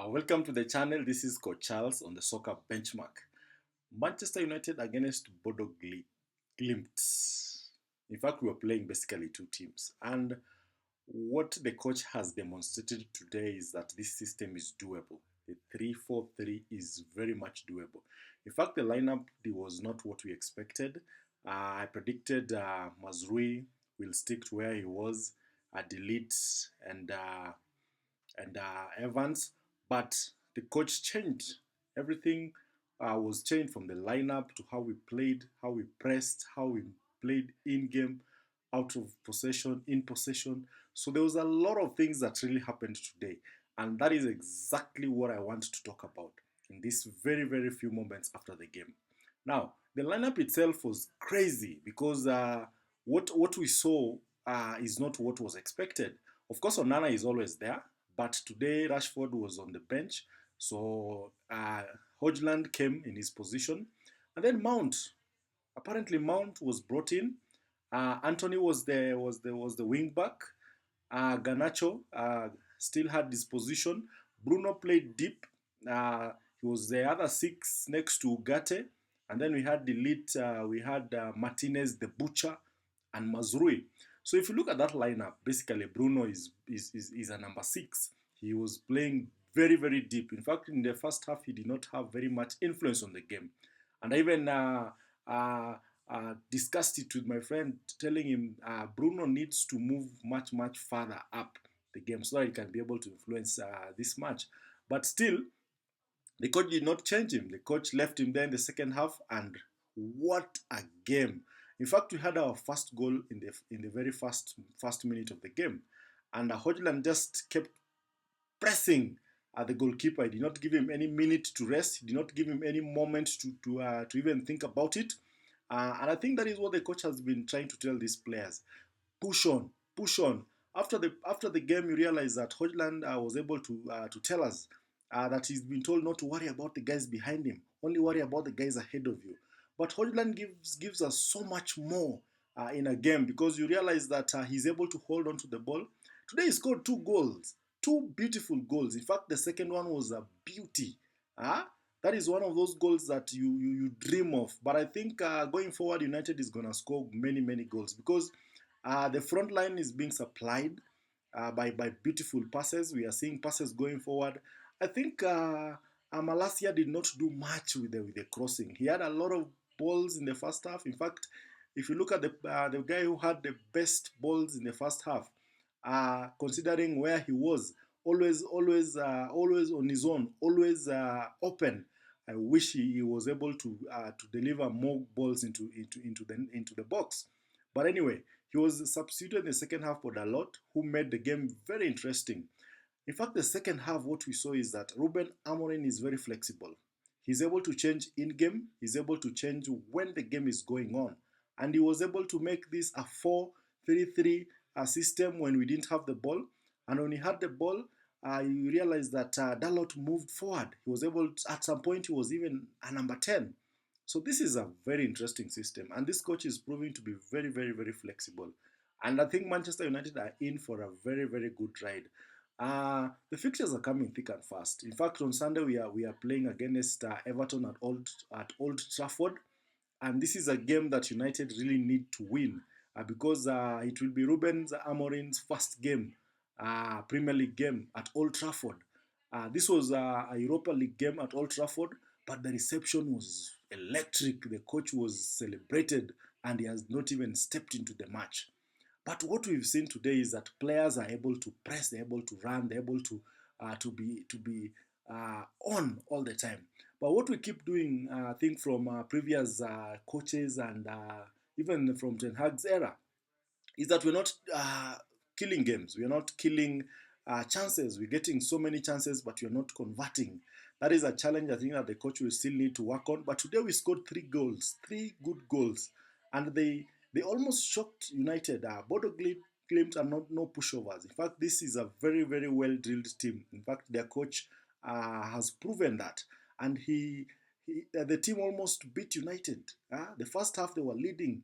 Welcome to the channel. This is Coach Charles on the Soccer Benchmark. Manchester United against Bodo Glimt. In fact, we were playing basically two teams. And what the coach has demonstrated today is that this system is doable. The 3-4-3 is very much doable. In fact, the lineup was not what we expected. I predicted Mazrui will stick to where he was, delete and Evans, but the coach changed. Everything was changed from the lineup to how we played, how we pressed, how we played in game, out of possession, in possession. So there was a lot of things that really happened today, and that is exactly what I want to talk about in these very few moments after the game. Now, the lineup itself was crazy because what we saw is not what was expected. Of course, Onana is always there, but today Rashford was on the bench, so Hojlund came in his position, and then Mount. Apparently, Mount was brought in. Anthony was the wing back. Garnacho still had his position. Bruno played deep. He was the other six next to Ugarte. And then we had the lead, we had Martinez, the Butcher, and Mazrui. So if you look at that lineup, basically Bruno is a number six. He was playing very deep. In fact, in the first half, he did not have very much influence on the game. And I even discussed it with my friend, telling him Bruno needs to move much further up the game so that he can be able to influence this match. But still, the coach did not change him. The coach left him there in the second half, and what a game! In fact, we had our first goal in the very first minute of the game, and Hojland just kept pressing the goalkeeper. He did not give him any minute to rest. He did not give him any moment to even think about it. And I think that is what the coach has been trying to tell these players: push on, push on. After the game, you realize that Hojland was able to tell us that he's been told not to worry about the guys behind him, only worry about the guys ahead of you. But Hojland gives us so much more in a game, because you realize that he's able to hold on to the ball. Today he scored two goals, two beautiful goals. In fact, the second one was a beauty. That is one of those goals that you dream of. But I think going forward, United is going to score many goals, because the front line is being supplied by beautiful passes. We are seeing passes going forward. I think Malacia did not do much with the crossing. He had a lot of balls in the first half. In fact, if you look at the guy who had the best balls in the first half, considering where he was, always on his own, always open. I wish he was able to deliver more balls into the box. But anyway, he was substituted in the second half for Dalot, who made the game very interesting. In fact, the second half, what we saw is that Ruben Amorim is very flexible. He's able to change in-game. He's able to change when the game is going on. And he was able to make this a 4-3-3 system when we didn't have the ball. And when he had the ball, you realize that Dalot moved forward. He was able to, at some point, he was even a number 10. So this is a very interesting system. And this coach is proving to be very flexible. And I think Manchester United are in for a very good ride. The fixtures are coming thick and fast. In fact, on Sunday we are playing against Everton at Old Trafford, and this is a game that United really need to win because it will be Ruben Amorim's first game, Premier League game at Old Trafford. This was a Europa League game at Old Trafford, but the reception was electric. The coach was celebrated, and he has not even stepped into the match. But what we've seen today is that players are able to press, they're able to run, they're able to be on all the time. But what we keep doing, I think from previous coaches and even from Ten Hag's era, is that we're not killing games. We're not killing chances. We're getting so many chances, but we're not converting. That is a challenge I think that the coach will still need to work on. But today we scored 3 good goals, and they almost shocked United. Bodo Glimt are no pushovers. In fact, this is a very well-drilled team. In fact, their coach has proven that. And the team almost beat United. The first half, they were leading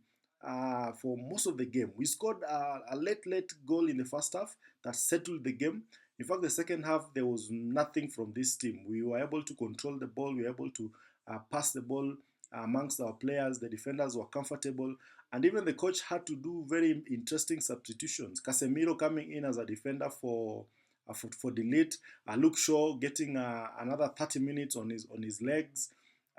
for most of the game. We scored a late goal in the first half that settled the game. In fact, the second half, there was nothing from this team. We were able to control the ball, we were able to pass the ball amongst our players. The defenders were comfortable, and even the coach had to do very interesting substitutions. Casemiro coming in as a defender for the lead. Luke Shaw getting another 30 minutes on his legs.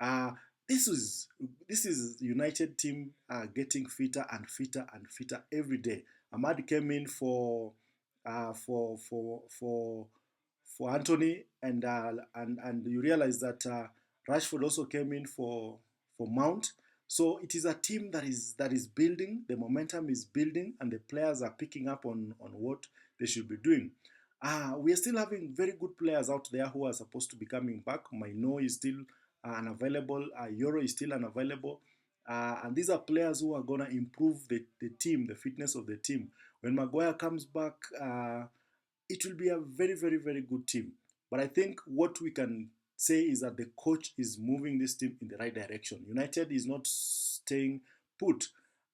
Uh, this is this is United team getting fitter and fitter and fitter every day. Ahmad came in uh, for for for for Anthony, and you realize that Rashford also came in for Mount. So it is a team that is building. The momentum is building, and the players are picking up on what they should be doing. We are still having very good players out there who are supposed to be coming back. Maino is still unavailable. Euro is still unavailable. And these are players who are going to improve the team, the fitness of the team. When Maguire comes back, it will be a very, very, very good team. But I think what we can say is that the coach is moving this team in the right direction. United is not staying put.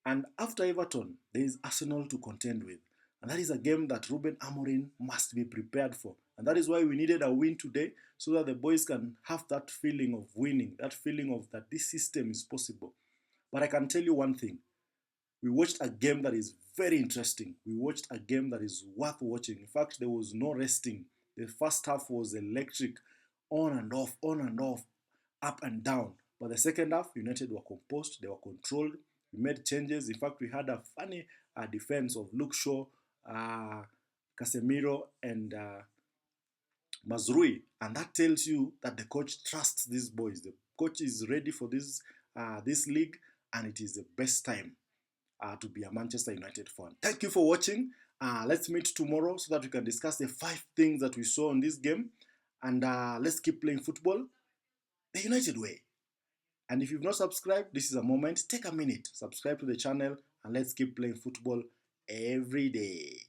And after Everton, there is Arsenal to contend with. And that is a game that Ruben Amorim must be prepared for. And that is why we needed a win today, so that the boys can have that feeling of winning, that feeling of that this system is possible. But I can tell you one thing. We watched a game that is very interesting. We watched a game that is worth watching. In fact, there was no resting. The first half was electric, on and off, up and down. But the second half, United were composed, they were controlled. We made changes. In fact, we had a funny defense of Luke Shaw, uh, Casemiro, and Mazrui, and that tells you that the coach trusts these boys. The coach is ready for this league, and it is the best time to be a Manchester United fan. Thank you for watching. Let's meet tomorrow so that we can discuss the 5 things that we saw in this game, and let's keep playing football the United way. And if you've not subscribed, this is a moment. Take a minute, subscribe to the channel, and let's keep playing football every day.